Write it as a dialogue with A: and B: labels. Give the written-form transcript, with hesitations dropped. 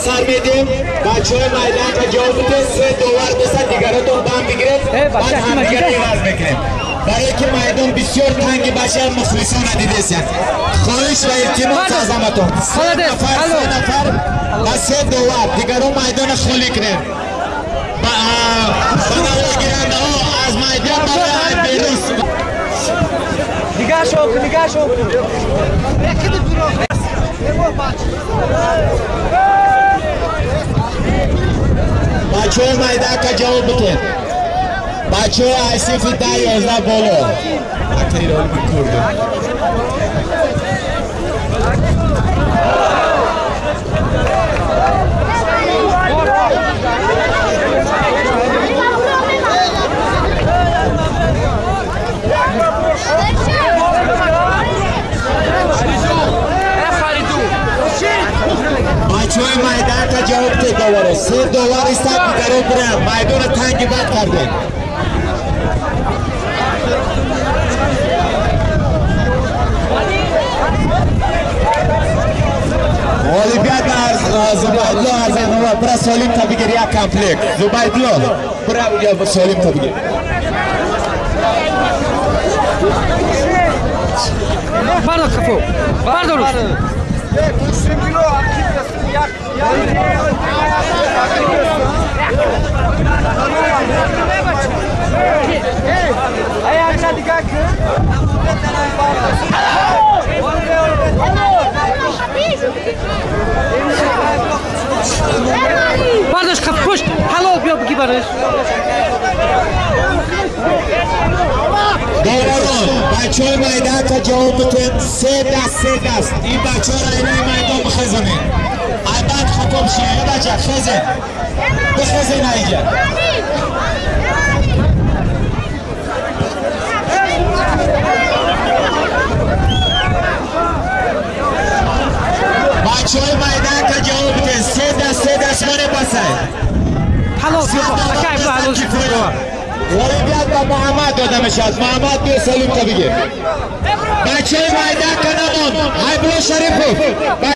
A: سر میدیم بچه های میدان که جواب بده 3 دلار بسن دیگراتون دم بگیرید بعد همدیگر عوض بکنیم برای که میدان بسیار تنگی باشه مخلصان دیدیسین خواهش و التماس از همتون 3 نفر و 3 دلار دیگران میدان خالی کنیم بنابرای گیرنده ها از میدان برای بیروس
B: نگاه شو
A: بچه های میدان که جواب بده بچه های ICF 10-11 بالا حتی ایرانی بکرده بچه های میدان که جواب بده دواره 3 دلار است دیگران برن میدان تنگی بد کرده Olimpiada Zubaydlo Arzanova bura Solim tabigir ya komplekt Zubaydlo bura ya Solim tabigir
B: Pardon kapı Pardon
C: 100 kilo Ay aşağı dikkat
B: Barış kapış halal bir yapı barış
A: Doğru بچه های میدان که جواب بتون 3 دست این بچه ها را اینای میدان بخزنین عباد خطاب شیعه بچه خزن بخزن اینجا بچه های میدان که جواب بتون 3 دست مانه بسه
B: halal bir yapı akay bu halal bir
A: Olimpiad با محمد داده میشد محمد بیا سلیم تا بگیر بچه های میدان که نمون های بلا شریف